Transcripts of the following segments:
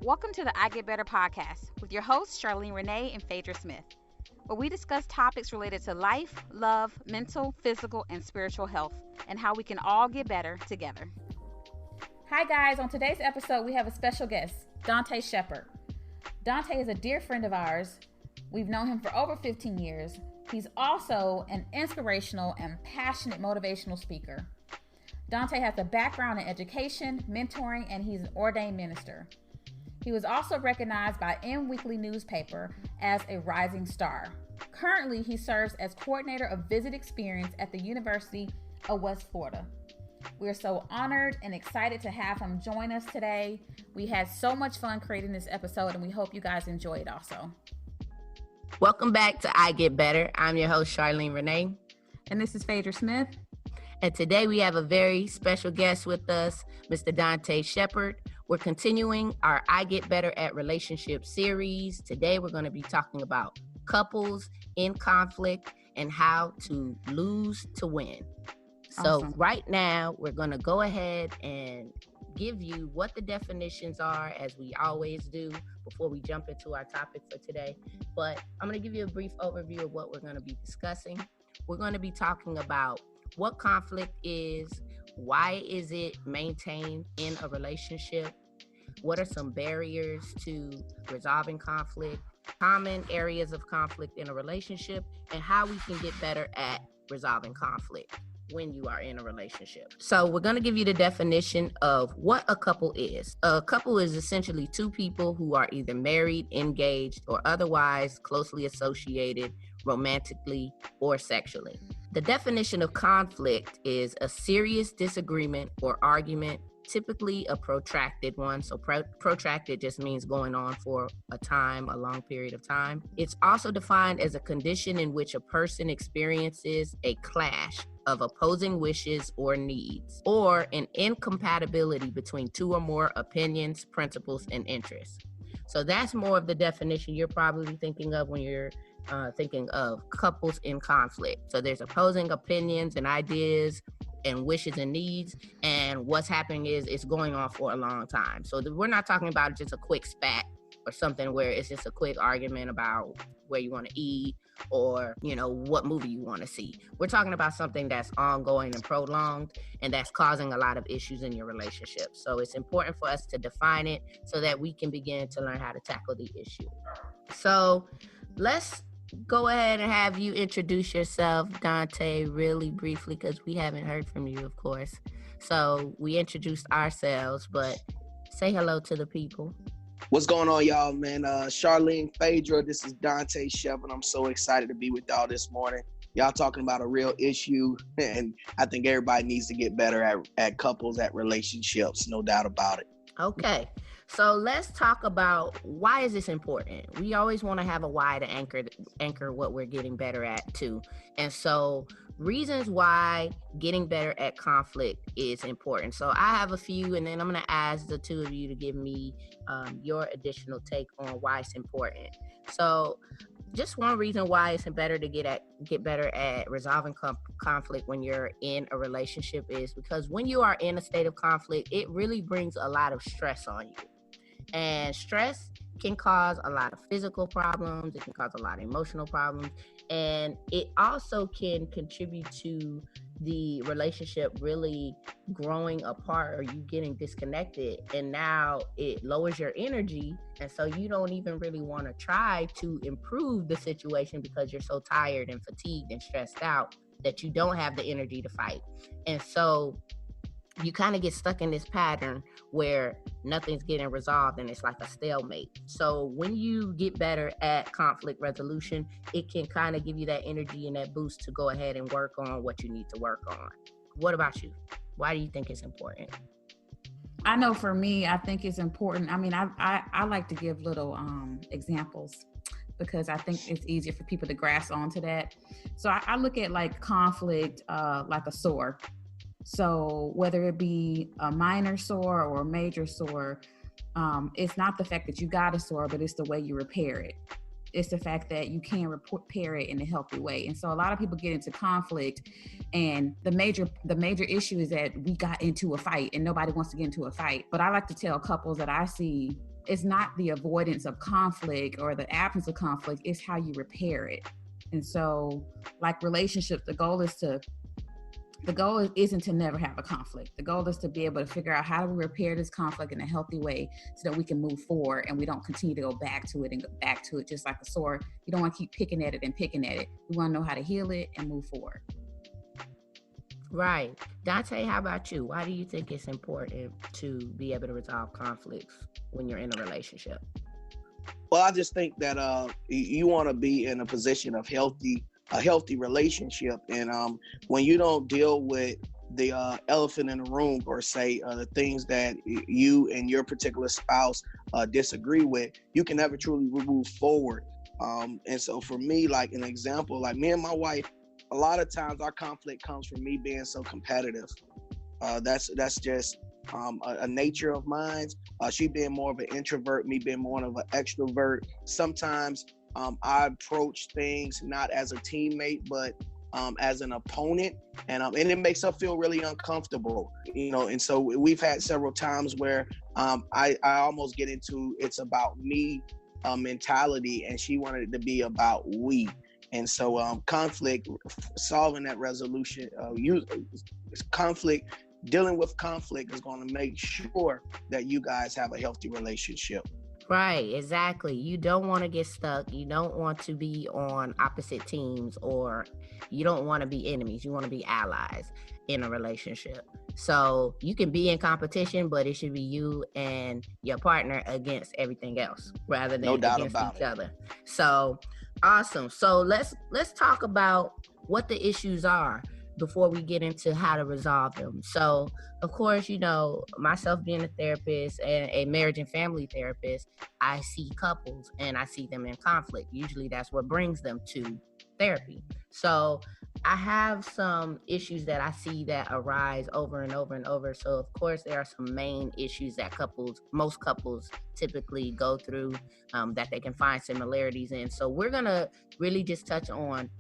Welcome to the I Get Better podcast with your hosts, Charlene Renee and Phaedra Smith, where we discuss topics related to life, love, mental, physical, and spiritual health, and how we can all get better together. Hi guys, on today's episode, we have a special guest, Donte Sheppard. Donte is a dear friend of ours. We've known him for over 15 years. He's also an inspirational and passionate motivational speaker. Donte has a background in education, mentoring, and he's an ordained minister. He was also recognized by M Weekly newspaper as a rising star. Currently, he serves as coordinator of visit experience at the University of West Florida. We're so honored and excited to have him join us today. We had so much fun creating this episode, and we hope you guys enjoy it also. Welcome back to I Get Better. I'm your host, Charlene Renee. And this is Phaedra Smith. And today we have a very special guest with us, Mr. Donte Sheppard. We're continuing our I Get Better at Relationships series. Today we're going to be talking about couples in conflict and how to lose to win. So Right now we're going to go ahead and give you what the definitions are, as we always do before we jump into our topic for today. But I'm going to give you a brief overview of what we're going to be discussing. We're going to be talking about what conflict is, why is it maintained in a relationship, what are some barriers to resolving conflict, common areas of conflict in a relationship, and how we can get better at resolving conflict when you are in a relationship. So we're going to give you the definition of what a couple is. A couple is essentially two people who are either married, engaged, or otherwise closely associated romantically or sexually. The definition of conflict is a serious disagreement or argument, typically a protracted one. So protracted just means going on for a long period of time. It's also defined as a condition in which a person experiences a clash of opposing wishes or needs, or an incompatibility between two or more opinions, principles, and interests. So that's more of the definition you're probably thinking of when you're thinking of couples in conflict. So there's opposing opinions and ideas and wishes and needs, and what's happening is it's going on for a long time. So we're not talking about just a quick spat or something where it's just a quick argument about where you want to eat or, what movie you want to see. We're talking about something that's ongoing and prolonged and that's causing a lot of issues in your relationship. So it's important for us to define it so that we can begin to learn how to tackle the issue. So let's go ahead and have you introduce yourself, Donte, really briefly, because we haven't heard from you, of course. So we introduced ourselves, but say hello to the people. What's going on, y'all, man? Charlene, Phaedra, this is Donte Sheppard. I'm so excited to be with y'all this morning. Y'all talking about a real issue, and I think everybody needs to get better at couples, at relationships, no doubt about it. Okay. So let's talk about why is this important? We always want to have a why to anchor what we're getting better at too. And so reasons why getting better at conflict is important. So I have a few, and then I'm going to ask the two of you to give me your additional take on why it's important. So just one reason why it's better to get better at resolving conflict when you're in a relationship is because when you are in a state of conflict, it really brings a lot of stress on you. And stress can cause a lot of physical problems. It can cause a lot of emotional problems. And it also can contribute to the relationship really growing apart or you getting disconnected. And now it lowers your energy. And so you don't even really want to try to improve the situation because you're so tired and fatigued and stressed out that you don't have the energy to fight. And so you kind of get stuck in this pattern where nothing's getting resolved and it's like a stalemate. So when you get better at conflict resolution, it can kind of give you that energy and that boost to go ahead and work on what you need to work on. What about you? Why do you think it's important? I know for me, I think it's important. I mean, I like to give little examples because I think it's easier for people to grasp onto that. So I look at like conflict like a sore. So whether it be a minor sore or a major sore, it's not the fact that you got a sore, but it's the way you repair it. It's the fact that you can repair it in a healthy way. And so a lot of people get into conflict, and the major issue is that we got into a fight and nobody wants to get into a fight. But I like to tell couples that I see it's not the avoidance of conflict or the absence of conflict, it's how you repair it. And so like relationships, the goal isn't to never have a conflict. The goal is to be able to figure out how do we repair this conflict in a healthy way so that we can move forward and we don't continue to go back to it and go back to it just like a sore. You don't want to keep picking at it and picking at it. You want to know how to heal it and move forward. Right. Donte, how about you? Why do you think it's important to be able to resolve conflicts when you're in a relationship? Well, I just think that you want to be in a position of a healthy relationship, and when you don't deal with the elephant in the room, or say the things that you and your particular spouse disagree with, you can never truly move forward. And so for me, like an example, like me and my wife, a lot of times our conflict comes from me being so competitive. That's just a nature of mine. She being more of an introvert, me being more of an extrovert. Sometimes I approach things not as a teammate, but as an opponent, and it makes her feel really uncomfortable, And so we've had several times where I almost get into it's about me mentality, and she wanted it to be about we. And so conflict, solving that resolution, dealing with conflict is going to make sure that you guys have a healthy relationship. Right, exactly. You don't want to get stuck. You don't want to be on opposite teams, or you don't want to be enemies. You want to be allies in a relationship. So you can be in competition, but it should be you and your partner against everything else rather than against each other. So awesome. So let's talk about what the issues are before we get into how to resolve them. So, of course, myself being a therapist and a marriage and family therapist, I see couples and I see them in conflict. Usually that's what brings them to therapy. So I have some issues that I see that arise over and over and over. So, of course, there are some main issues that most couples typically go through that they can find similarities in. So we're going to really just touch on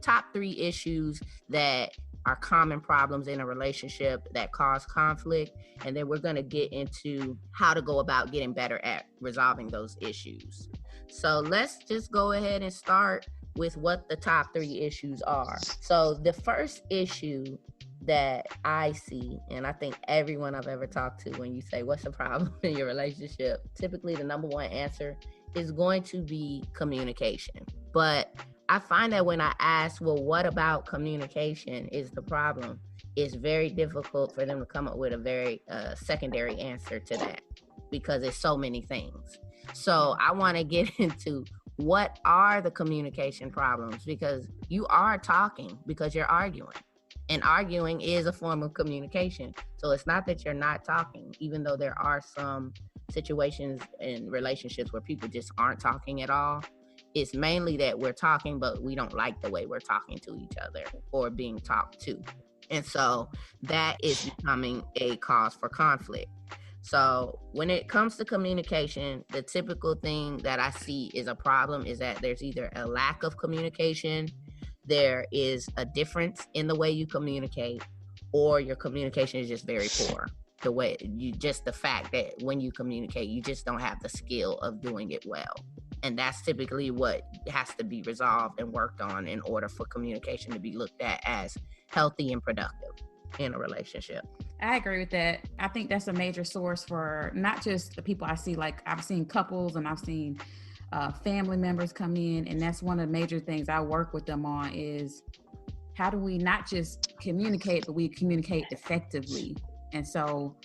top three issues that are common problems in a relationship that cause conflict. And then we're going to get into how to go about getting better at resolving those issues. So let's just go ahead and start with what the top three issues are. So the first issue that I see, and I think everyone I've ever talked to, when you say, what's the problem in your relationship? Typically the number one answer is going to be communication. But I find that when I ask, well, what about communication is the problem? It's very difficult for them to come up with a very secondary answer to that, because it's so many things. So I want to get into what are the communication problems, because you are talking because you're arguing, and arguing is a form of communication. So it's not that you're not talking, even though there are some situations in relationships where people just aren't talking at all. It's mainly that we're talking, but we don't like the way we're talking to each other or being talked to. And so that is becoming a cause for conflict. So when it comes to communication, the typical thing that I see is a problem is that there's either a lack of communication, there is a difference in the way you communicate, or your communication is just very poor. The fact that when you communicate, you just don't have the skill of doing it well. And that's typically what has to be resolved and worked on in order for communication to be looked at as healthy and productive in a relationship. I agree with that. I think that's a major source for not just the people I see, like I've seen couples and I've seen family members come in. And that's one of the major things I work with them on is how do we not just communicate, but we communicate effectively. And so,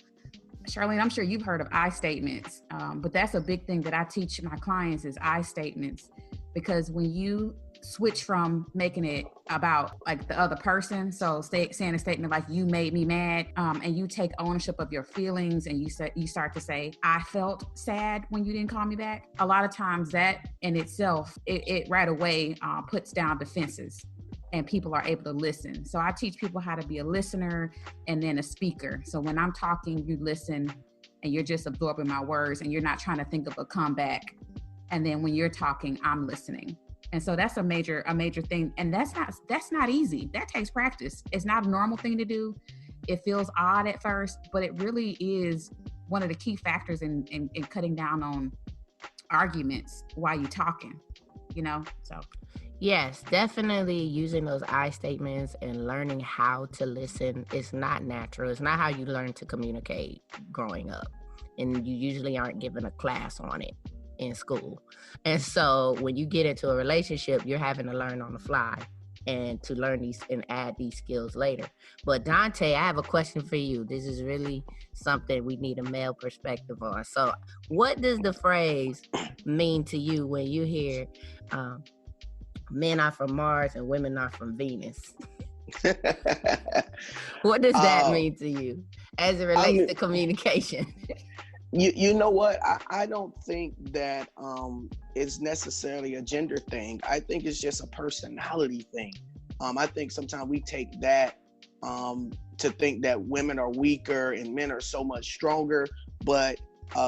Charlene, I'm sure you've heard of I statements, but that's a big thing that I teach my clients is I statements, because when you switch from making it about like the other person, so saying a statement like you made me mad, and you take ownership of your feelings and you start to say, I felt sad when you didn't call me back. A lot of times that in itself, it right away puts down defenses. And people are able to listen. So I teach people how to be a listener and then a speaker. So when I'm talking, you listen and you're just absorbing my words and you're not trying to think of a comeback. And then when you're talking, I'm listening. And so that's a major thing. And that's not easy. That takes practice. It's not a normal thing to do. It feels odd at first, but it really is one of the key factors in cutting down on arguments while you're talking, so. Yes, definitely using those I statements and learning how to listen is not natural. It's not how you learn to communicate growing up. And you usually aren't given a class on it in school. And so when you get into a relationship, you're having to learn on the fly and to learn these and add these skills later. But Donte, I have a question for you. This is really something we need a male perspective on. So what does the phrase mean to you when you hear men are from Mars and women are from Venus? What does that mean to you as it relates to communication? You know what? I don't think that it's necessarily a gender thing. I think it's just a personality thing. I think sometimes we take that to think that women are weaker and men are so much stronger. But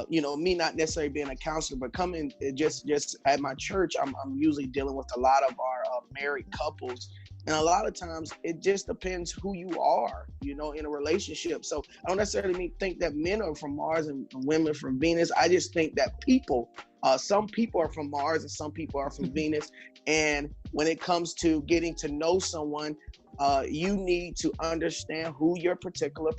me not necessarily being a counselor, but coming just at my church, I'm usually dealing with a lot of our married couples. And a lot of times it just depends who you are, in a relationship. So I don't necessarily think that men are from Mars and women from Venus. I just think that some people are from Mars and some people are from Venus. And when it comes to getting to know someone, you need to understand who your particular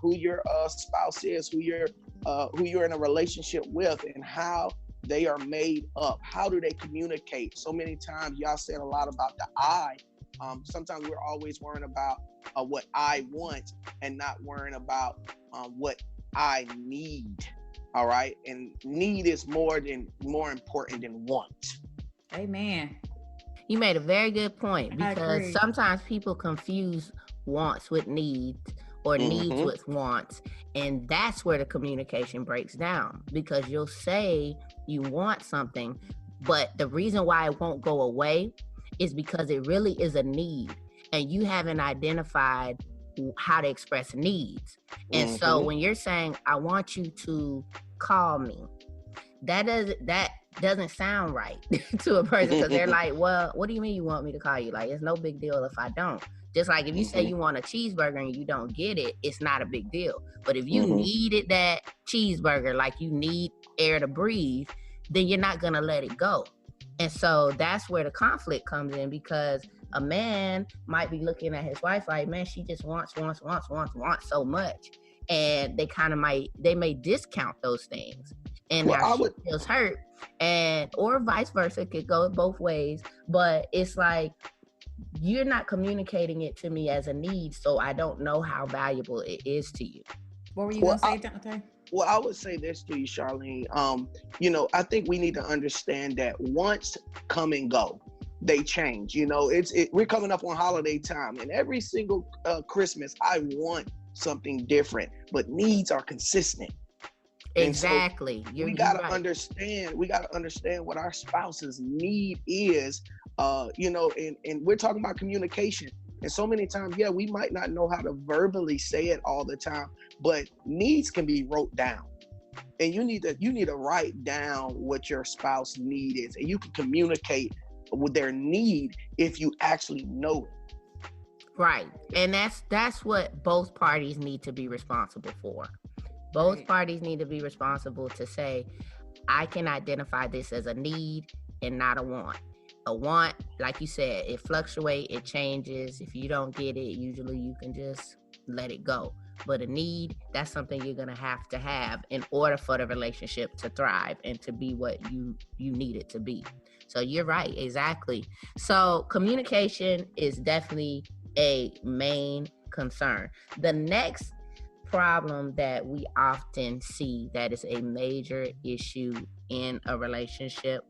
who your spouse is, who you're in a relationship with, and how they are made up. How do they communicate? So many times y'all said a lot about the I. Sometimes we're always worrying about what I want and not worrying about what I need. All right, and need is more important than want. Amen. You made a very good point, because sometimes people confuse wants with needs or needs with wants. And that's where the communication breaks down, because you'll say you want something, but the reason why it won't go away is because it really is a need and you haven't identified how to express needs. And so when you're saying, I want you to call me, that doesn't sound right to a person, because they're like, well, what do you mean you want me to call you? Like, it's no big deal if I don't. Just like if you say you want a cheeseburger and you don't get it, it's not a big deal. But if you needed that cheeseburger, like you need air to breathe, then you're not going to let it go. And so that's where the conflict comes in, because a man might be looking at his wife like, man, she just wants so much. And they may discount those things. And now she feels hurt, or vice versa. It could go both ways. But it's like, you're not communicating it to me as a need, so I don't know how valuable it is to you. What were you going to say, Donte? Well, I would say this to you, Charlene. I think we need to understand that wants come and go. They change. We're coming up on holiday time, and every single Christmas, I want something different, but needs are consistent. Exactly. So we gotta understand what our spouse's need is. And we're talking about communication. And so many times, we might not know how to verbally say it all the time, but needs can be wrote down. And you need to write down what your spouse need is, and you can communicate with their need if you actually know it. Right. And that's what both parties need to be responsible for. Both parties need to be responsible to say, I can identify this as a need and not a want. A want, like you said, it fluctuates, it changes. If you don't get it, usually you can just let it go. But a need, that's something you're going to have in order for the relationship to thrive and to be what you need it to be. So you're right, exactly. So communication is definitely a main concern. The next problem that we often see that is a major issue in a relationship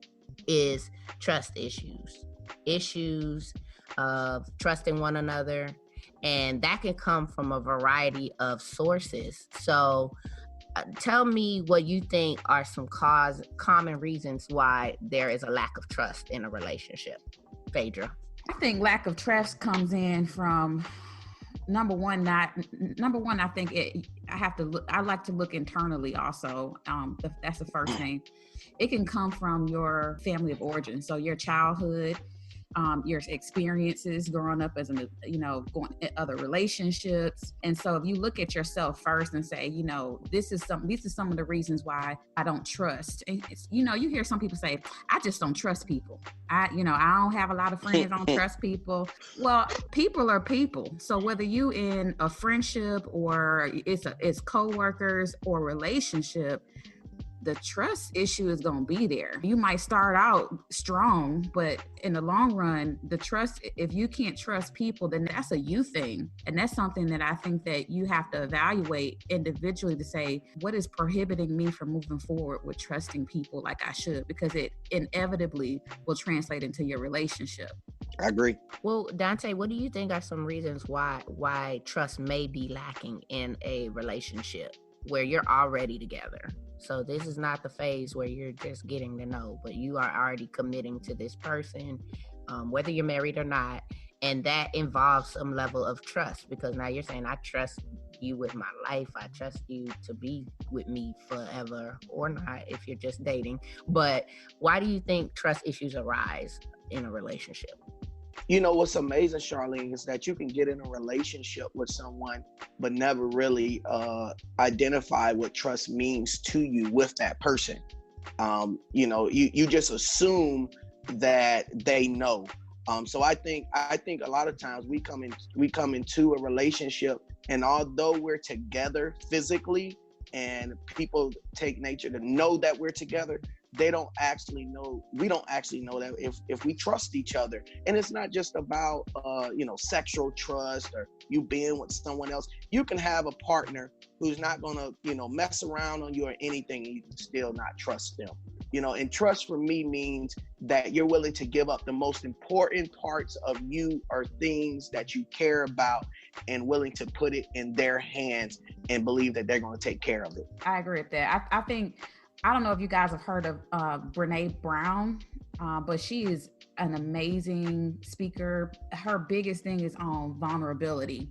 is trust issues of trusting one another, and that can come from a variety of sources. So tell me what you think are some common reasons why there is a lack of trust in a relationship. Phaedra. I think lack of trust comes in from number one. I think I like to look internally also. That's the first thing. It can come from your family of origin. So your childhood, your experiences growing up as going in other relationships. And so if you look at yourself first and say, these are some of the reasons why I don't trust. And you hear some people say, I just don't trust people. I don't have a lot of friends, I don't trust people. Well, people are people. So whether you in a friendship or it's coworkers or relationship, the trust issue is going to be there. You might start out strong, but in the long run, the trust, if you can't trust people, then that's a you thing. And that's something that I think that you have to evaluate individually to say, what is prohibiting me from moving forward with trusting people like I should? Because it inevitably will translate into your relationship. I agree. Well, Donte, what do you think are some reasons why trust may be lacking in a relationship where you're already together? So this is not the phase where you're just getting to know, but you are already committing to this person, whether you're married or not. And that involves some level of trust, because now you're saying, I trust you with my life. I trust you to be with me forever, or not if you're just dating. But why do you think trust issues arise in a relationship? What's amazing, Charlene, is that you can get in a relationship with someone but never really identify what trust means to you with that person. You just assume that they know. So I think a lot of times we come into a relationship, and although we're together physically and people take nature to know that we're together, we don't actually know that if we trust each other. And it's not just about sexual trust or you being with someone else. You can have a partner who's not gonna mess around on you or anything, and you can still not trust them. And trust for me means that you're willing to give up the most important parts of you or things that you care about, and willing to put it in their hands and believe that they're going to take care of it. I agree with that. I don't know if you guys have heard of Brene Brown, but she is an amazing speaker. Her biggest thing is on vulnerability.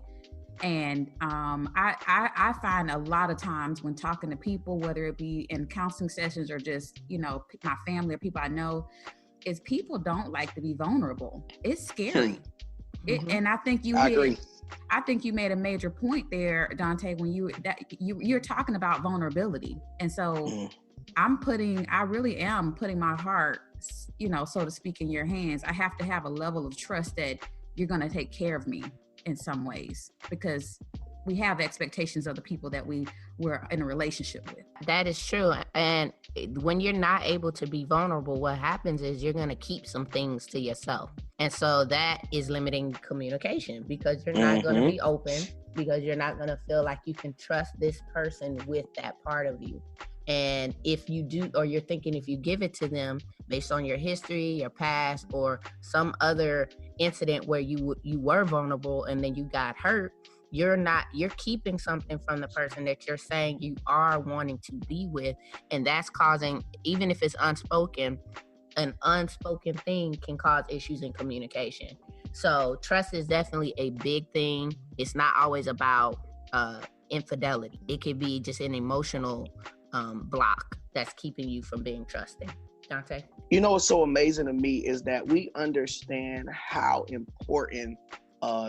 And I find a lot of times when talking to people, whether it be in counseling sessions or just, my family or people I know, is people don't like to be vulnerable. It's scary. And I think I think you made a major point there, Donte, when you're talking about vulnerability. And so I really am putting my heart, so to speak, in your hands. I have to have a level of trust that you're going to take care of me in some ways, because we have expectations of the people that we're in a relationship with. That is true. And when you're not able to be vulnerable, what happens is you're going to keep some things to yourself. And so that is limiting communication, because you're not going to be open, because you're not going to feel like you can trust this person with that part of you. And if you do, or you're thinking if you give it to them based on your history, your past, or some other incident where you were vulnerable and then you got hurt, you're keeping something from the person that you're saying you are wanting to be with. And that's causing, even if it's unspoken, an unspoken thing can cause issues in communication. So trust is definitely a big thing. It's not always about infidelity. It could be just an emotional block that's keeping you from being trusting. Donte? What's so amazing to me is that we understand how important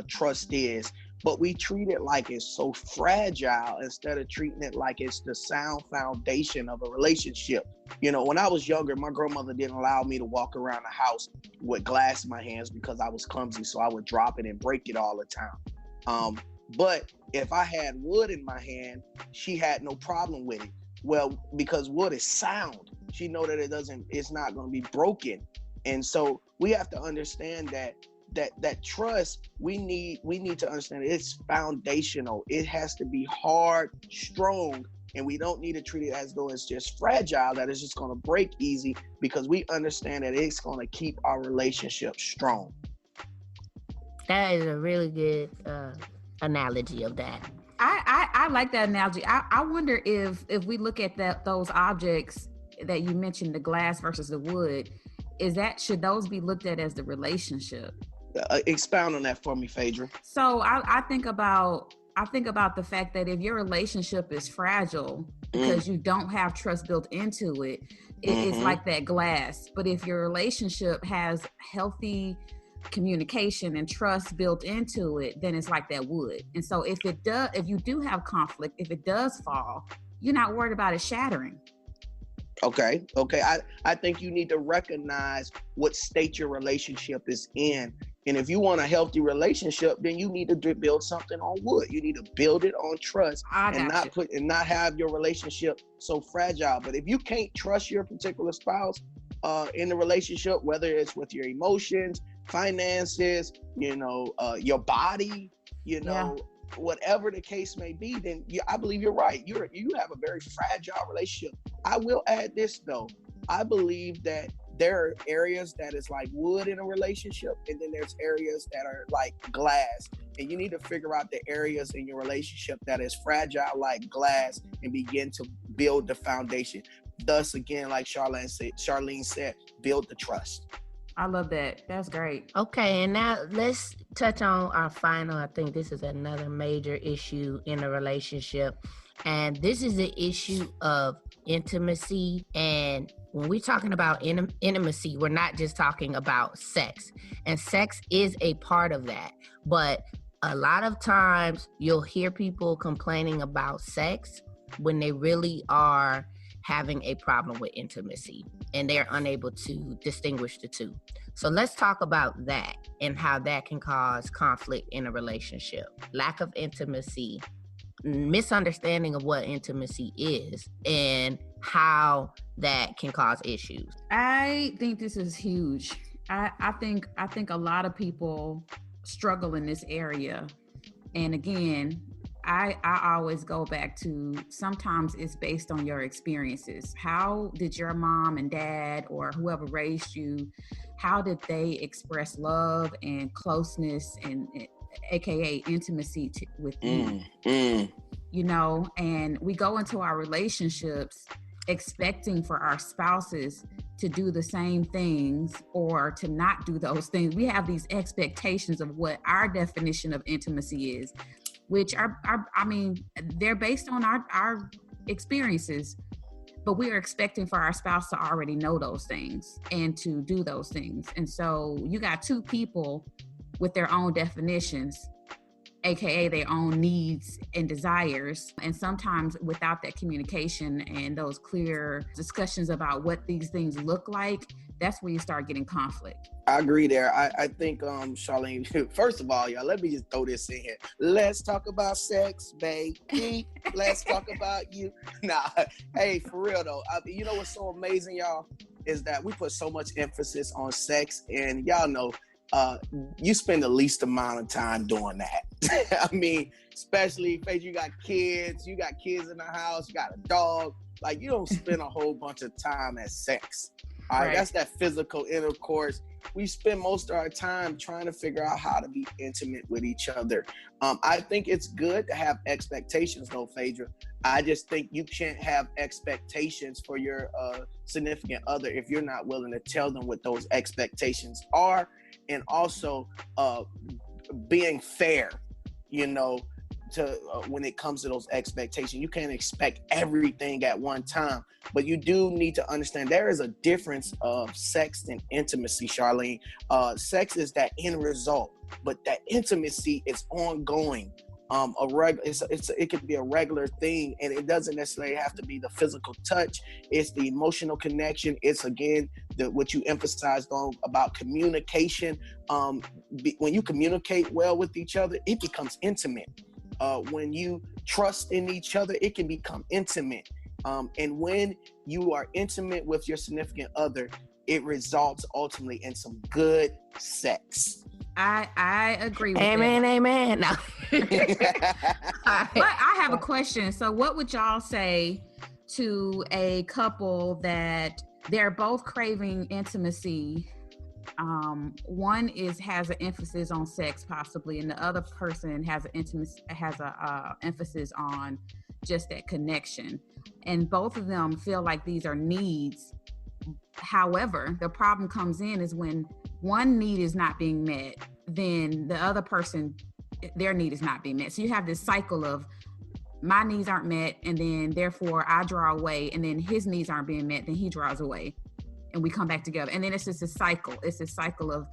trust is, but we treat it like it's so fragile instead of treating it like it's the sound foundation of a relationship. When I was younger, my grandmother didn't allow me to walk around the house with glass in my hands because I was clumsy, so I would drop it and break it all the time. But if I had wood in my hand, she had no problem with it. Well, because wood is sound, she know that it's not going to be broken. And so we have to understand that trust, we need to understand it's foundational. It has to be hard, strong, and we don't need to treat it as though it's just fragile, that it's just going to break easy, because we understand that it's going to keep our relationship strong. That is a really good analogy of that. I like that analogy. I wonder if we look at those objects that you mentioned, the glass versus the wood, should those be looked at as the relationship? Expound on that for me, Phaedra. So I think about the fact that if your relationship is fragile because you don't have trust built into it, it's like that glass. But if your relationship has healthy communication and trust built into it, then it's like that wood. And so if you do have conflict, if it does fall, you're not worried about it shattering. Okay. I think you need to recognize what state your relationship is in. And if you want a healthy relationship, then you need to build something on wood. You need to build it on trust and not have your relationship so fragile. But if you can't trust your particular spouse in the relationship, whether it's with your emotions, finances, your body, whatever the case may be, then I believe you're right. You have a very fragile relationship. I will add this though. I believe that there are areas that is like wood in a relationship, and then there's areas that are like glass. And you need to figure out the areas in your relationship that is fragile like glass and begin to build the foundation. Thus, again, like Charlene said, build the trust. I love that. That's great. Okay, and now let's touch on our final. I think this is another major issue in a relationship. And this is the issue of intimacy. And when we're talking about intimacy, we're not just talking about sex. And sex is a part of that. But a lot of times you'll hear people complaining about sex when they really are having a problem with intimacy and they're unable to distinguish the two. So let's talk about that and how that can cause conflict in a relationship. Lack of intimacy, misunderstanding of what intimacy is, and how that can cause issues. I think this is huge. I think a lot of people struggle in this area. And again, I always go back to, sometimes it's based on your experiences. How did your mom and dad or whoever raised you, how did they express love and closeness and AKA intimacy with you? And we go into our relationships expecting for our spouses to do the same things or to not do those things. We have these expectations of what our definition of intimacy is, which they're based on our experiences, but we are expecting for our spouse to already know those things and to do those things. And so you got two people with their own definitions, AKA their own needs and desires. And sometimes without that communication and those clear discussions about what these things look like, that's where you start getting conflict. I agree there. I think, Charlene, first of all, y'all, let me just throw this in here. Let's talk about sex, baby. Let's talk about you. Nah, hey, for real though. You know what's so amazing, y'all, is that we put so much emphasis on sex, and y'all know, you spend the least amount of time doing that. I mean, especially if you got kids in the house, you got a dog. Like, you don't spend a whole bunch of time at sex. All right, that's that physical intercourse. We spend most of our time trying to figure out how to be intimate with each other. I think it's good to have expectations, though, Phaedra. I just think you can't have expectations for your significant other if you're not willing to tell them what those expectations are, and also being fair, to when it comes to those expectations. You can't expect everything at one time, but you do need to understand there is a difference of sex and intimacy, Charlene. Sex is that end result, but that intimacy is ongoing. It could be a regular thing, and it doesn't necessarily have to be the physical touch. It's the emotional connection. It's, again, what you emphasized on about communication. When you communicate well with each other, it becomes intimate. When you trust in each other, it can become intimate. And when you are intimate with your significant other, it results ultimately in some good sex. I agree with amen, that. Amen. No. But I have a question. So what would y'all say to a couple that they're both craving intimacy? One has an emphasis on sex possibly, and the other person has a emphasis on just that connection. And both of them feel like these are needs. However, the problem comes in is when one need is not being met, then the other person, their need is not being met. So you have this cycle of my needs aren't met, and then therefore I draw away, and then his needs aren't being met, then he draws away, and we come back together. And then it's just a cycle. It's a cycle of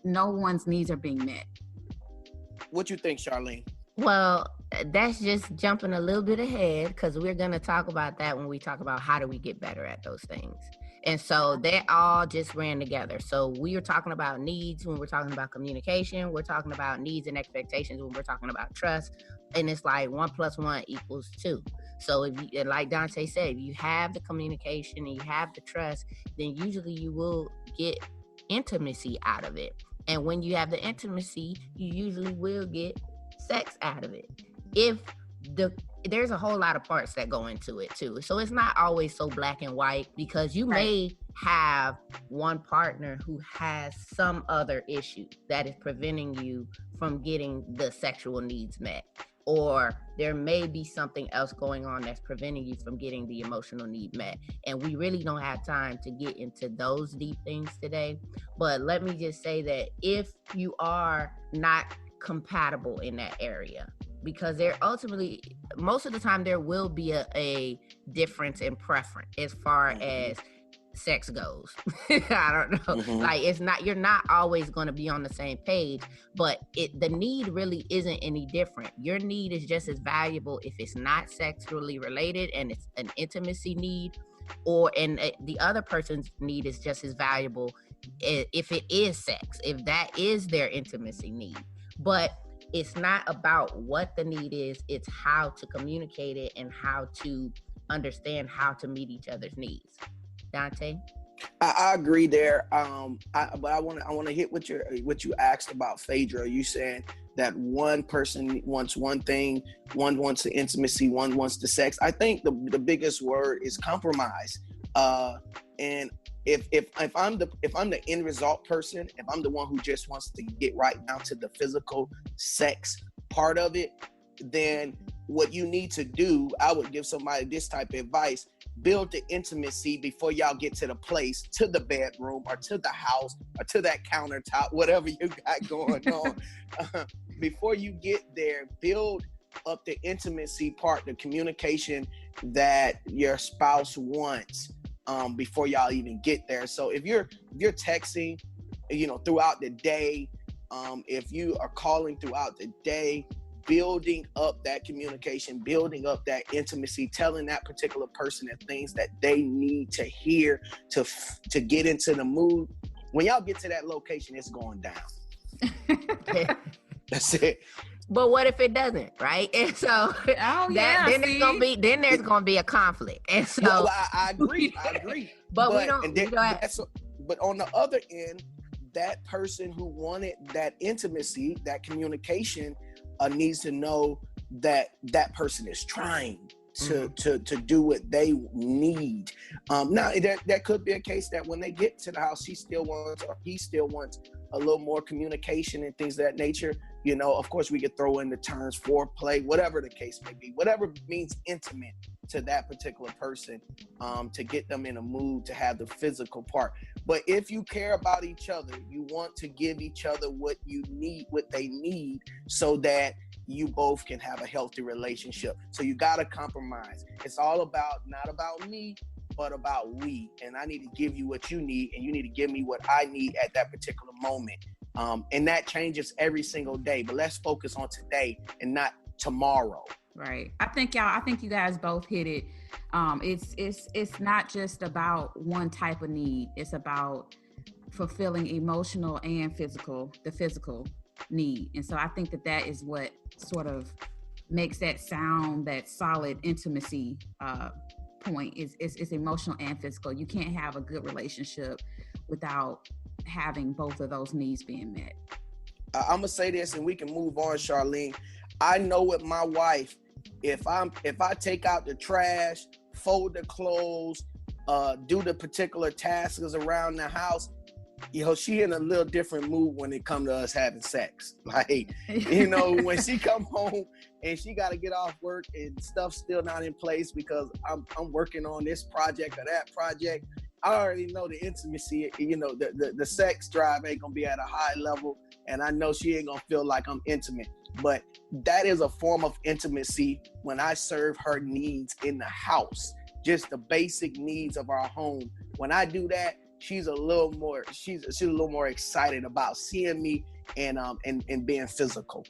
no one's needs are being met. What you think, Charlene? Well, that's just jumping a little bit ahead, because we're going to talk about that when we talk about how do we get better at those things. And so they all just ran together. So we were talking about needs when we're talking about communication. We're talking about needs and expectations when we're talking about trust. And it's like 1 + 1 = 2. So if you, like Donte said, if you have the communication and you have the trust, then usually you will get intimacy out of it. And when you have the intimacy, you usually will get sex out of it. There's a whole lot of parts that go into it too. So it's not always so black and white, because you may have one partner who has some other issue that is preventing you from getting the sexual needs met. Or there may be something else going on that's preventing you from getting the emotional need met. And we really don't have time to get into those deep things today. But let me just say that if you are not compatible in that area, because there ultimately, most of the time, there will be a difference in preference as far as sex goes. I don't know. Like, it's not, you're not always going to be on the same page, but the need really isn't any different. Your need is just as valuable if it's not sexually related and it's an intimacy need, and the other person's need is just as valuable if it is sex, if that is their intimacy need. But it's not about what the need is, it's how to communicate it and how to understand how to meet each other's needs. Donte? I agree there. But I want to hit what you asked about, Phaedra. You saying that one person wants one thing, one wants the intimacy, one wants the sex. I think the biggest word is compromise. And if I'm the end result person, if I'm the one who just wants to get right down to the physical sex part of it, then what you need to do, I would give somebody this type of advice: build the intimacy before y'all get to the place, to the bedroom or to the house or to that countertop, whatever you got going on. Before you get there, build up the intimacy part, the communication that your spouse wants, before y'all even get there. So if you're texting, throughout the day, if you are calling throughout the day, building up that communication, building up that intimacy, telling that particular person the things that they need to hear to get into the mood. When y'all get to that location, it's going down. That's it. But what if it doesn't, right? And so there's gonna be a conflict. And so I agree. But on the other end, that person who wanted that intimacy, that communication, needs to know that that person is trying to do what they need. Now that could be a case that when they get to the house, he still wants a little more communication and things of that nature. Of course, we could throw in the terms foreplay, whatever the case may be, whatever means intimate to that particular person, to get them in a mood to have the physical part. But if you care about each other, you want to give each other what they need, so that you both can have a healthy relationship. So you got to compromise. It's all not about me, but about we. And I need to give you what you need, and you need to give me what I need at that particular moment. And that changes every single day. But let's focus on today and not tomorrow. Right. I think you guys both hit it. It's not just about one type of need. It's about fulfilling emotional and the physical need. And so I think that is what sort of makes that solid intimacy point is emotional and physical. You can't have a good relationship without having both of those needs being met. I'm gonna say this and we can move on, Charlene. I know with my wife, if I take out the trash, fold the clothes, do the particular tasks around the house, she in a little different mood when it comes to us having sex. Like, when she come home and she got to get off work and stuff's still not in place because I'm working on this project or that project, I already know the intimacy, the sex drive ain't gonna be at a high level, and I know she ain't gonna feel like I'm intimate. But that is a form of intimacy when I serve her needs in the house, just the basic needs of our home. When I do that, she's a little more excited about seeing me and being physical.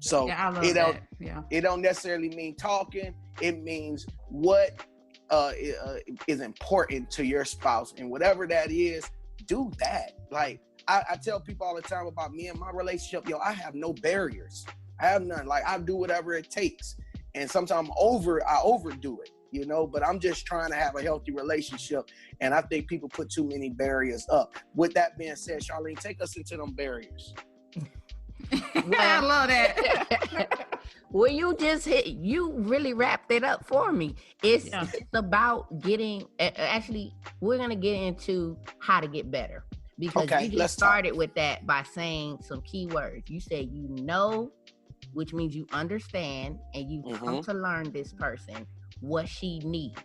So yeah, I love that. Yeah. It don't necessarily mean talking. It means what is important to your spouse, and whatever that is, do that. Like I tell people all the time about me and my relationship, I have no barriers. I have none. Like I do whatever it takes, and sometimes I overdo it. But I'm just trying to have a healthy relationship, and I think people put too many barriers up. With that being said, Charlene, take us into them barriers. I love that. Well, you really wrapped it up for me. It's about getting, actually, we're going to get into how to get better, because you just started with that by saying some key words. You said, which means you understand, and you come to learn this person, what she needs.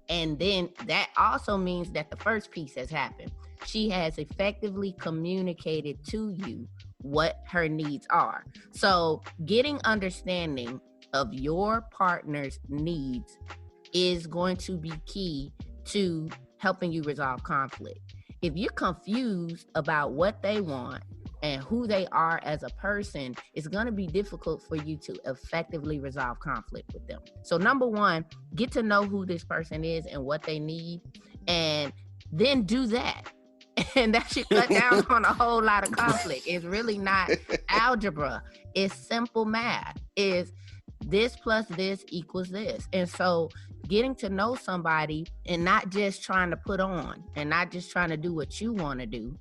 And then that also means that the first piece has happened. She has effectively communicated to you what her needs are. So getting understanding of your partner's needs is going to be key to helping you resolve conflict. If you're confused about what they want and who they are as a person, it's going to be difficult for you to effectively resolve conflict with them. So number one, get to know who this person is and what they need, and then do that. And that should cut down on a whole lot of conflict. It's really not algebra. It's simple math. It's this plus this equals this. And so getting to know somebody and not just trying to put on and not just trying to do what you want to do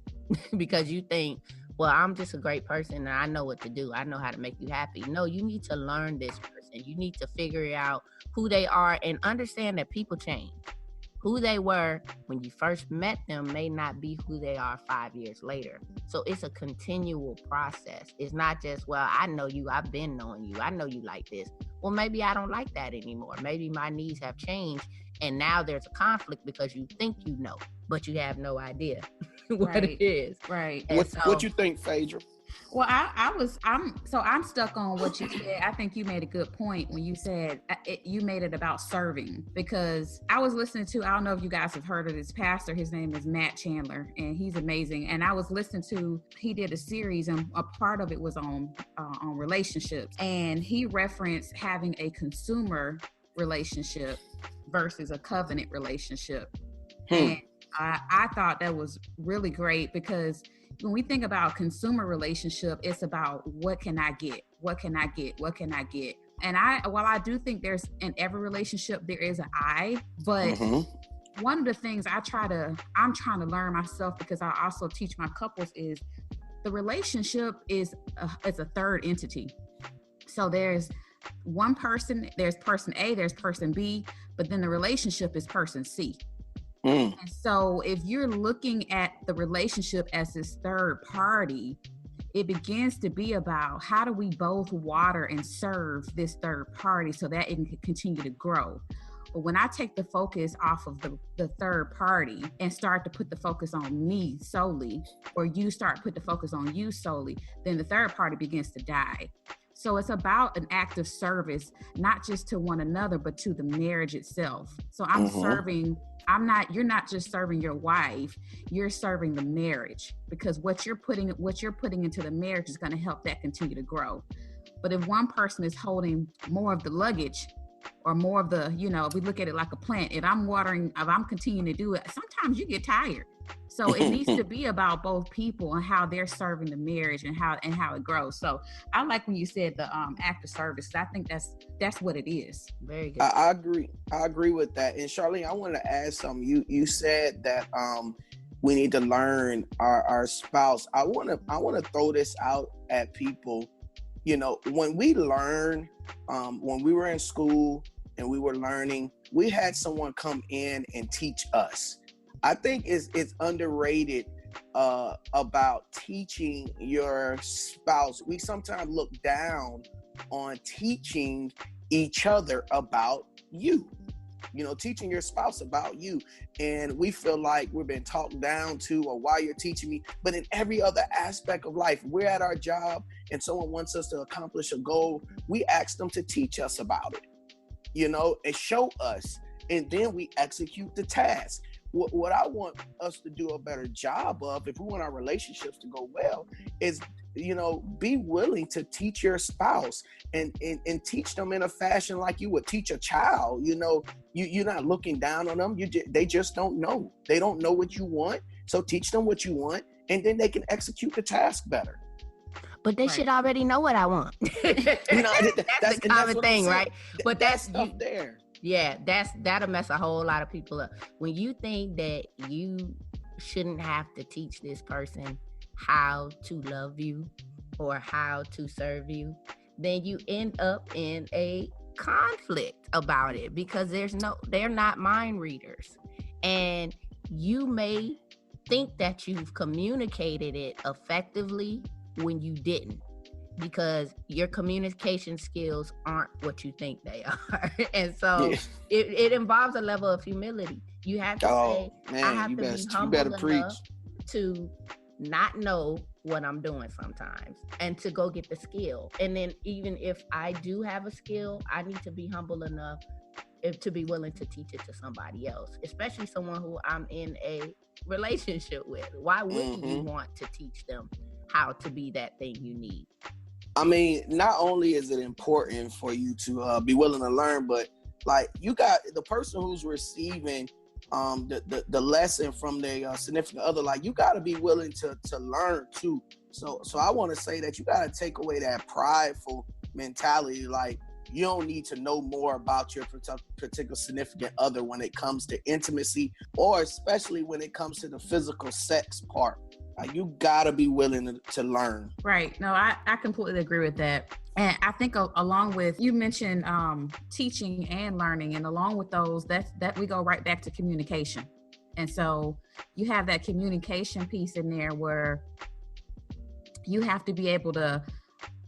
because you think, well, I'm just a great person and I know what to do. I know how to make you happy. No, you need to learn this person. You need to figure out who they are and understand that people change. Who they were when you first met them may not be who they are 5 years later. So it's a continual process. It's not just, well, I know you, I've been knowing you, I know you like this. Well, maybe I don't like that anymore. Maybe my needs have changed, and now there's a conflict because you think you know, but you have no idea what it is. Right. What you think, Phaedra? Well, I'm stuck on what you said. I think you made a good point when you said you made it about serving, because I was listening to, I don't know if you guys have heard of this pastor. His name is Matt Chandler, and he's amazing. And I was listening to, he did a series, and a part of it was on relationships. And he referenced having a consumer relationship versus a covenant relationship. And I thought that was really great, because when we think about consumer relationship, it's about what can I get? What can I get? What can I get? And while I do think there's, in every relationship, there is an I, but one of the things I'm trying to learn myself, because I also teach my couples, is the relationship is a third entity. So there's one person, there's person A, there's person B, but then the relationship is person C. And so if you're looking at the relationship as this third party, it begins to be about how do we both water and serve this third party so that it can continue to grow. But when I take the focus off of the third party and start to put the focus on me solely, or you start to put the focus on you solely, then the third party begins to die. So it's about an act of service, not just to one another, but to the marriage itself. So I'm serving. You're not just serving your wife, you're serving the marriage, because what you're putting into the marriage is going to help that continue to grow. But if one person is holding more of the luggage, or more of the, if we look at it like a plant, if I'm continuing to do it, sometimes you get tired. So it needs to be about both people and how they're serving the marriage and how it grows. So I like when you said the act of service. I think that's what it is. Very good. I agree with that. And Charlene, I want to add something. You said that we need to learn our spouse. I want to throw this out at people. When we learn, when we were in school and we were learning, we had someone come in and teach us. I think it's underrated about teaching your spouse. We sometimes look down on teaching each other about you. Teaching your spouse about you. And we feel like we've been talked down to, or why you're teaching me. But in every other aspect of life, we're at our job and someone wants us to accomplish a goal, we ask them to teach us about it, and show us. And then we execute the task. what I want us to do a better job of, if we want our relationships to go well, is, be willing to teach your spouse and teach them in a fashion like you would teach a child. You're not looking down on them. They just don't know. They don't know what you want. So teach them what you want, and then they can execute the task better. But they should already know what I want. That's the common thing, right? But that's stuff there. Yeah, that'll mess a whole lot of people up. When you think that you shouldn't have to teach this person how to love you or how to serve you, then you end up in a conflict about it, because they're not mind readers. And you may think that you've communicated it effectively when you didn't, because your communication skills aren't what you think they are. And so it involves a level of humility. You have to say, I have to be humble enough to not know what I'm doing sometimes, and to go get the skill. And then even if I do have a skill, I need to be humble enough to be willing to teach it to somebody else, especially someone who I'm in a relationship with. Why wouldn't you want to teach them how to be that thing you need? I mean, not only is it important for you to be willing to learn, but like, you got the person who's receiving the lesson from their significant other, like, you got to be willing to learn too. So I want to say that you got to take away that prideful mentality. Like, you don't need to know more about your particular significant other when it comes to intimacy, or especially when it comes to the physical sex part. You gotta be willing to learn. Right. No, I completely agree with that. And I think along with, you mentioned teaching and learning, and along with those, that we go right back to communication. And so you have that communication piece in there where you have to be able to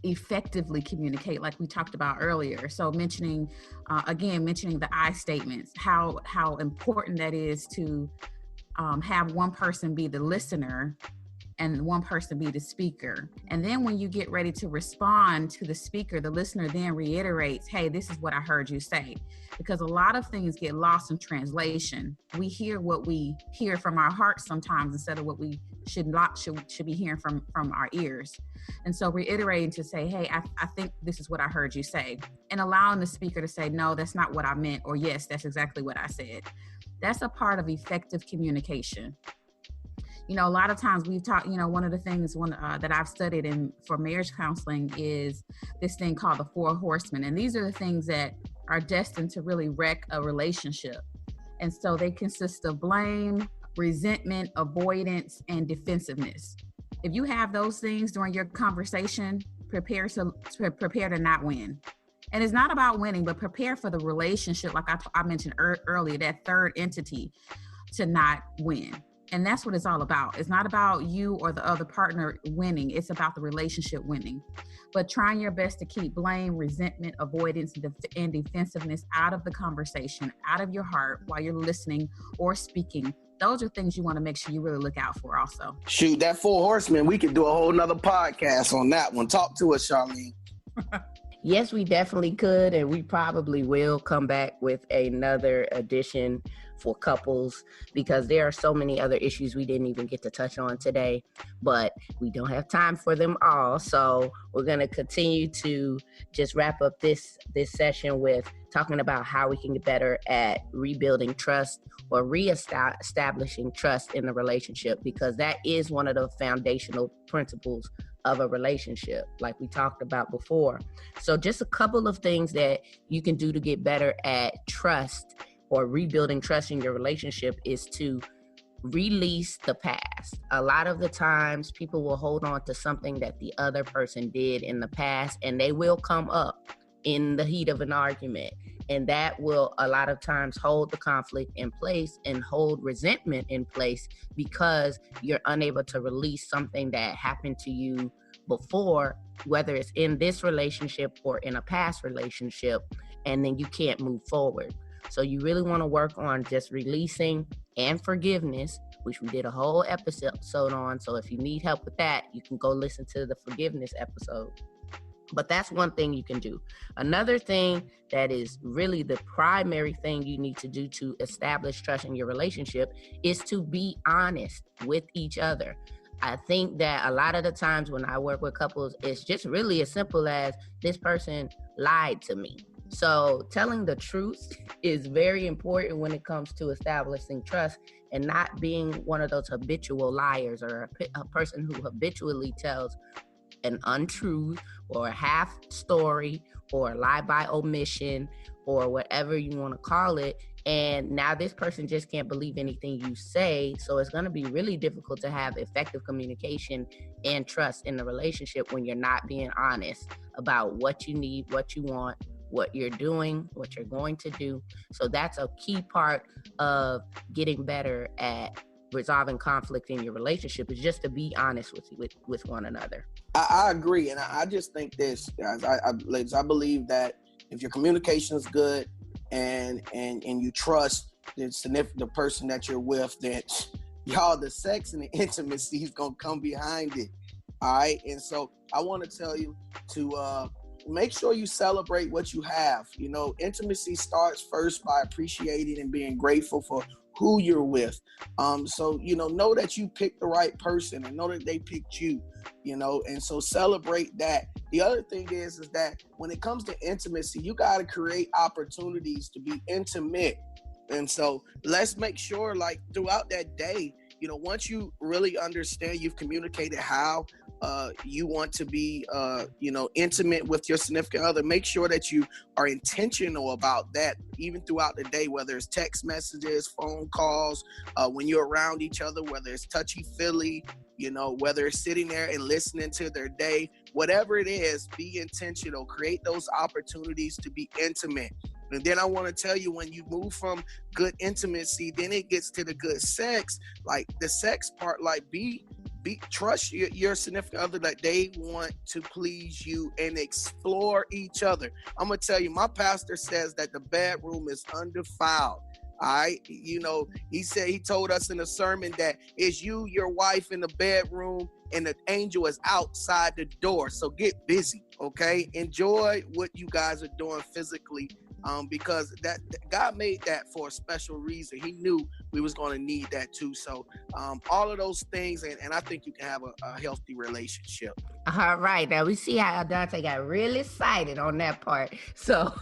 effectively communicate, like we talked about earlier. So mentioning the I statements, how important that is to have one person be the listener and one person be the speaker. And then when you get ready to respond to the speaker, the listener then reiterates, hey, this is what I heard you say. Because a lot of things get lost in translation. We hear what we hear from our hearts sometimes instead of what we should be hearing from our ears. And so reiterating to say, hey, I think this is what I heard you say. And allowing the speaker to say, no, that's not what I meant, or yes, that's exactly what I said. That's a part of effective communication. A lot of times we've taught, one of the things that I've studied for marriage counseling is this thing called the 4 horsemen. And these are the things that are destined to really wreck a relationship. And so they consist of blame, resentment, avoidance, and defensiveness. If you have those things during your conversation, prepare to not win. And it's not about winning, but prepare for the relationship, like I mentioned earlier, that third entity to not win. And that's what it's all about. It's not about you or the other partner winning. It's about the relationship winning. But trying your best to keep blame, resentment, avoidance, and defensiveness out of the conversation, out of your heart while you're listening or speaking. Those are things you want to make sure you really look out for also. Shoot, that 4 horsemen, we could do a whole nother podcast on that one. Talk to us, Charlene. Yes, we definitely could, and we probably will come back with another edition for couples, because there are so many other issues we didn't even get to touch on today, but we don't have time for them all. So we're going to continue to just wrap up this session with talking about how we can get better at rebuilding trust or reestablishing trust in the relationship, because that is one of the foundational principles of a relationship, like we talked about before. So just a couple of things that you can do to get better at trust or rebuilding trust in your relationship is to release the past. A lot of the times people will hold on to something that the other person did in the past, and they will come up in the heat of an argument. And that will a lot of times hold the conflict in place and hold resentment in place, because you're unable to release something that happened to you before, whether it's in this relationship or in a past relationship, and then you can't move forward. So you really want to work on just releasing and forgiveness, which we did a whole episode on. So if you need help with that, you can go listen to the forgiveness episode. But that's one thing you can do. Another thing that is really the primary thing you need to do to establish trust in your relationship is to be honest with each other. I think that a lot of the times when I work with couples, it's just really as simple as this person lied to me. So telling the truth is very important when it comes to establishing trust, and not being one of those habitual liars, or a person who habitually tells an untruth or a half story or a lie by omission or whatever you want to call it. And now this person just can't believe anything you say. So it's going to be really difficult to have effective communication and trust in the relationship when you're not being honest about what you need, what you want, what you're doing, what you're going to do. So that's a key part of getting better at resolving conflict in your relationship, is just to be honest with one another. I agree, and I just think this, guys. Ladies, I believe that if your communication is good and you trust the person that you're with, that y'all, the sex and the intimacy is gonna come behind it. All right, and so I want to tell you to make sure you celebrate what you have. You know, intimacy starts first by appreciating and being grateful for who you're with. So, you know that you picked the right person and know that they picked you, and so celebrate that. The other thing is that when it comes to intimacy, you got to create opportunities to be intimate. And so let's make sure, like, throughout that day, once you really understand, you've communicated how you want to be, intimate with your significant other, make sure that you are intentional about that, even throughout the day, whether it's text messages, phone calls, when you're around each other, whether it's touchy-feely, whether it's sitting there and listening to their day, whatever it is, be intentional, create those opportunities to be intimate. And then I want to tell you, when you move from good intimacy, then it gets to the good sex. Like the sex part, like trust your significant other that they want to please you and explore each other. I'm gonna tell you, my pastor says that the bedroom is undefiled. All right, he told us in a sermon that it's you, your wife in the bedroom, and the angel is outside the door. So get busy, okay? Enjoy what you guys are doing physically. Because that God made that for a special reason. He knew we was going to need that too. So all of those things, and I think you can have a healthy relationship. All right, now we see how Donte got really excited on that part. So,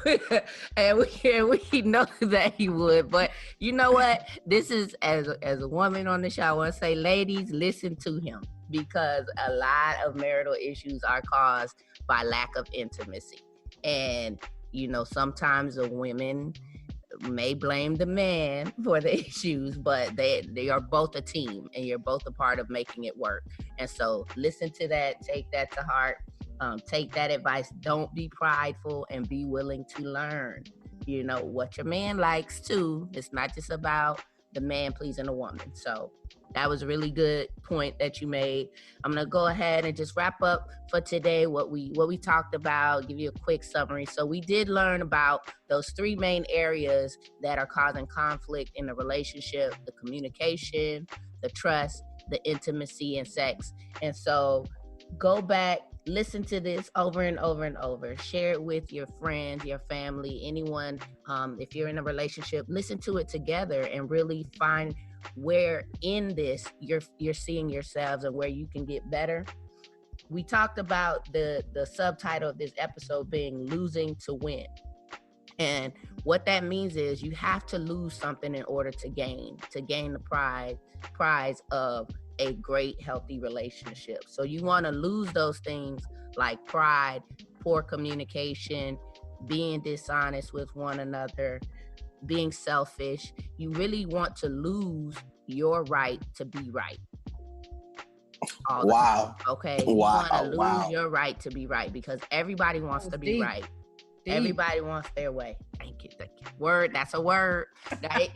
and we know that he would. But you know what? This is, as a woman on the show, I want to say, ladies, listen to him, because a lot of marital issues are caused by lack of intimacy. And sometimes the women may blame the man for the issues, but they are both a team, and you're both a part of making it work. And so listen to that, take that to heart, take that advice. Don't be prideful, and be willing to learn, what your man likes too. It's not just about the man pleasing a woman. So that was a really good point that you made. I'm gonna go ahead and just wrap up for today what we talked about, give you a quick summary. So we did learn about those three main areas that are causing conflict in the relationship: the communication, the trust, the intimacy, and sex. And so go back, listen to this over and over and over. Share it with your friends, your family, anyone. If you're in a relationship, listen to it together and really find where in this you're seeing yourselves and where you can get better. We talked about the subtitle of this episode being "Losing to Win." And what that means is you have to lose something in order to gain the prize of a great, healthy relationship. So you want to lose those things like pride, poor communication, being dishonest with one another, being selfish. You really want to lose your right to be right. Wow. Okay. Wow. You want to lose your right to be right, because everybody wants to be right. Everybody wants their way. Thank you. Word, that's a word. Right?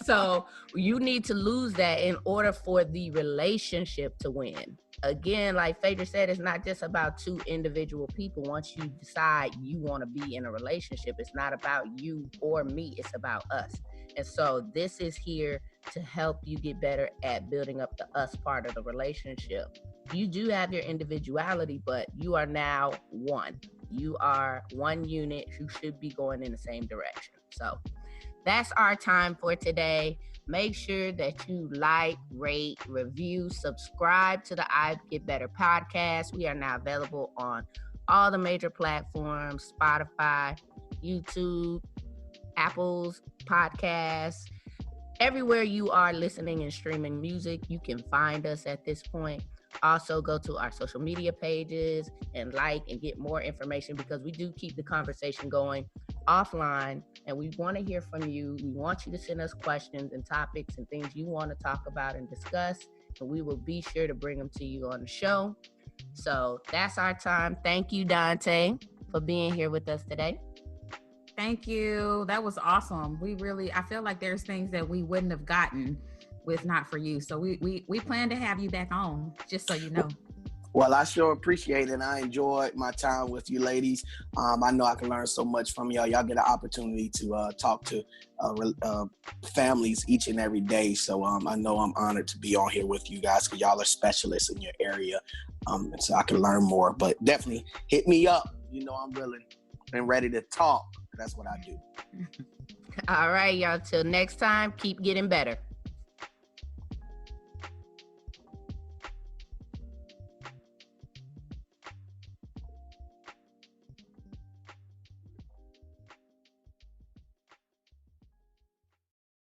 So you need to lose that in order for the relationship to win. Again, like Phaedra said, it's not just about two individual people. Once you decide you want to be in a relationship, it's not about you or me. It's about us. And so this is here to help you get better at building up the us part of the relationship. you do have your individuality, but you are now one. You are one unit who should be going in the same direction. So that's our time for today. Make sure that you like, rate, review, subscribe to the I Get Better podcast. We are now available on all the major platforms, Spotify, YouTube, Apple's podcasts. Everywhere you are listening and streaming music, you can find us at this point. Also, go to our social media pages and like and get more information, because we do keep the conversation going offline, and we want to hear from you. We want you to send us questions and topics and things you want to talk about and discuss, and we will be sure to bring them to you on the show. So that's our time. Thank you, Donte, for being here with us today. Thank you. That was awesome. I feel like there's things that we wouldn't have gotten with not for you. So we plan to have you back on, just so you know. Well, I sure appreciate it. I enjoyed my time with you ladies. I know I can learn so much from y'all. Y'all get an opportunity to talk to families each and every day. So I know I'm honored to be on here with you guys, because y'all are specialists in your area. And so I can learn more. But definitely hit me up. You know I'm willing and ready to talk. That's what I do. All right, y'all. Till next time, keep getting better.